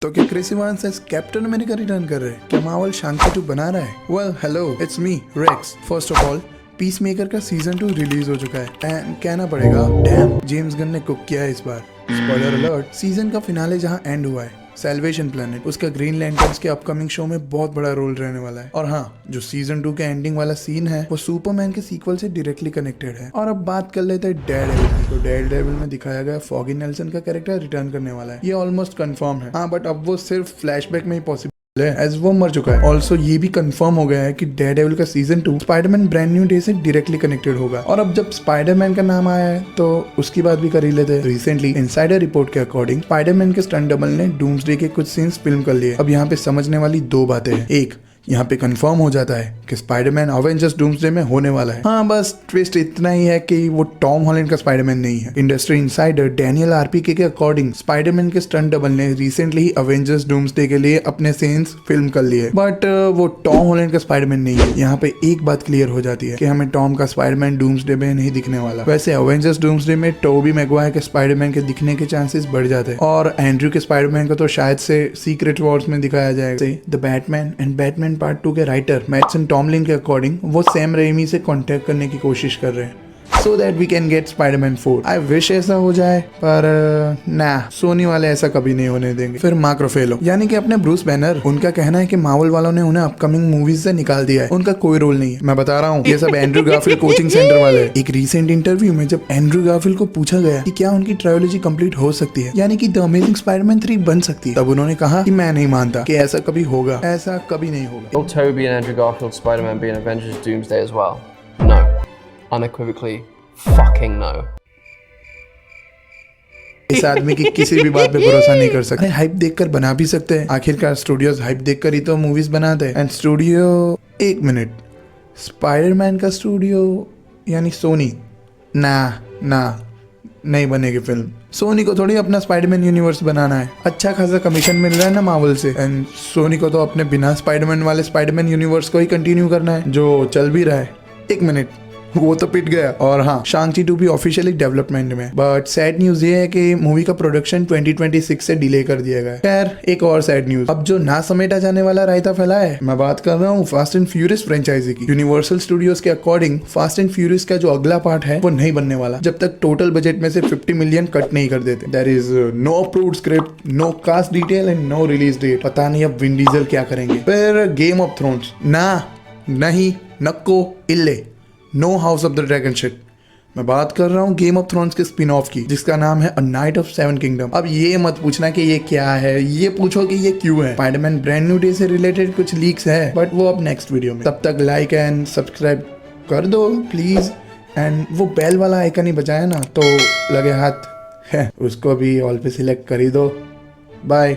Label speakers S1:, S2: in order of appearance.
S1: तो क्या Chris Evans as Captain America return कर रहे हैं? क्या मार्वल शांति 2 बना रहा है? Well hello, it's me Rex. First of all, Peacemaker का सीजन 2 रिलीज हो चुका है एंड कहना पड़ेगा डैम, जेम्स गन ने कुक किया है इस बार। स्पॉइलर अलर्ट, सीजन का फिनाले जहां एंड हुआ है, सैल्वेशन प्लैनेट, उसका ग्रीन लैंटर्न्स के अपकमिंग शो में बहुत बड़ा रोल रहने वाला है। और हाँ, जो सीजन 2 के एंडिंग वाला सीन है वो सुपरमैन के सीक्वल से डायरेक्टली कनेक्टेड है। और अब बात कर लेते हैं डेयरडेविल की। तो डेयरडेविल में दिखाया गया फॉगी नेल्सन का कैरेक्टर रिटर्न करने वाला है। ये ऑलमोस्ट कंफर्म है। हाँ, बट अब वो सिर्फ फ्लैशबैक में ही पॉसिबल एज वो मर चुका है। ऑल्सो ये भी कंफर्म हो गया है कि डेयरडेविल का season 2 Spiderman brand new day से डायरेक्टली कनेक्टेड होगा। और अब जब स्पाइडरमैन का नाम आया है तो उसकी बात भी कर ही लेते हैं। रिसेंटली इनसाइडर रिपोर्ट के अकॉर्डिंग स्पाइडरमैन के स्टंट डबल ने डूम्सडे के कुछ सीन्स फिल्म कर लिए। अब यहाँ पे समझने वाली दो बातें हैं। एक, यहाँ पे कंफर्म हो जाता है कि स्पाइडरमैन अवेंजर्स डूम्सडे में होने वाला है। हाँ, बस ट्विस्ट इतना ही है कि वो टॉम हॉलैंड का स्पाइडरमैन नहीं है। इंडस्ट्री इनसाइडर डैनियल आरपीके के अकॉर्डिंग स्पाइडरमैन के स्टंट डबल ने रिसेंटली ही अवेंजर्स डूम्सडे के लिए अपने सीन्स फिल्म कर लिए, बट वो टॉम हॉलैंड का स्पाइडरमैन नहीं है। यहाँ पे एक बात क्लियर हो जाती है कि हमें टॉम का स्पाइडरमैन डूम्सडे में नहीं दिखने वाला। वैसे अवेंजर्स डूम्सडे में टोबी मैगवायर के स्पाइडरमैन के दिखने के चांसेस बढ़ जाते हैं और एंड्रयू के स्पाइडरमैन को तो शायद से सीक्रेट वॉर्स में दिखाया जाएगा। The Batman and Batman part 2 के राइटर मैटसन टॉमलिन के अकॉर्डिंग वो सैम रेमी से कांटेक्ट करने की कोशिश कर रहे हैं so that we can get Spider-Man 4। I wish ऐसा हो जाए, पर ना, सोनी वाले ऐसा कभी नहीं होने देंगे। फिर मार्क रुफेलो यानी कि अपने ब्रूस बैनर, उनका कहना है कि मार्वल वालों ने उन्हें अपकमिंग मूवीज से निकाल दिया है, उनका कोई रोल नहीं है। मैं बता रहा हूँ, ये सब एंड्रयू गारफील्ड कोचिंग सेंटर वाले हैं। एक रीसेंट इंटरव्यू में जब एंड्रयू गारफील्ड को पूछा गया कि क्या उनकी ट्रायोलॉजी कंप्लीट हो सकती है, यानी कि द अमेजिंग स्पाइडरमैन 3 बन सकती है, तब उन्होंने कहा कि मैं नहीं मानता कि ऐसा कभी होगा, ऐसा कभी नहीं होगा।
S2: Will Toby and Andrew Garfield Spider-Man be in Avengers Doomsday as well? No. Unequivocally, fucking no.
S1: इस आदमी की किसी भी बात पे भरोसा नहीं कर सकते। हाइप देखकर बना भी सकते हैं, आखिरकार स्टूडियोज हाइप देखकर ही तो मूवीज बनाते हैं। एंड स्टूडियो, एक मिनट, स्पाइडरमैन का स्टूडियो यानी सोनी? ना, नहीं बनेगी फिल्म। सोनी को थोड़ी अपना स्पाइडरमैन यूनिवर्स बनाना है। अच्छा खासा कमीशन मिल रहा है ना मार्वल से, एंड सोनी को तो अपने बिना स्पाइडरमैन वाले स्पाइडरमैन यूनिवर्स को ही कंटिन्यू करना है, जो चल भी रहा है। एक मिनट, वो तो पिट गया। और हाँ, शांति 2 भी ऑफिशियली डेवलपमेंट में, बट सैड न्यूज ये है कि मूवी का प्रोडक्शन 2026 से डिले कर दिया गया है। खैर, एक और सैड न्यूज, अब जो ना समेटा जाने वाला रायता फैला है, मैं बात कर रहा हूँ फास्ट एंड फ्यूरियस फ्रेंचाइजी की। यूनिवर्सल स्टूडियोज के अकॉर्डिंग फास्ट एंड फ्यूरियस का जो अगला पार्ट है वो नहीं बनने वाला जब तक टोटल बजट में से 50 मिलियन कट नहीं कर देते। There is no approved script, no cast detail and no release date. पता नहीं अब विन डीजल क्या करेंगे। फिर गेम ऑफ थ्रोन्स, नहीं, नक्को इल्ले, no House of the Dragon shit. मैं बात कर रहा हूँ गेम ऑफ थ्रोन्स के स्पिन ऑफ की, जिसका नाम है अ नाइट ऑफ 7 किंगडम। अब ये मत पूछना कि ये क्या है, ये पूछो कि ये क्यों है। स्पाइडरमैन ब्रांड न्यू डे से रिलेटेड कुछ लीक्स है, बट वो अब नेक्स्ट वीडियो में। तब तक लाइक एंड सब्सक्राइब कर दो प्लीज, एंड वो बेल वाला आइकन ही बजाया ना तो लगे हाथ है, उसको भी ऑल पे सिलेक्ट कर ही दो। बाय।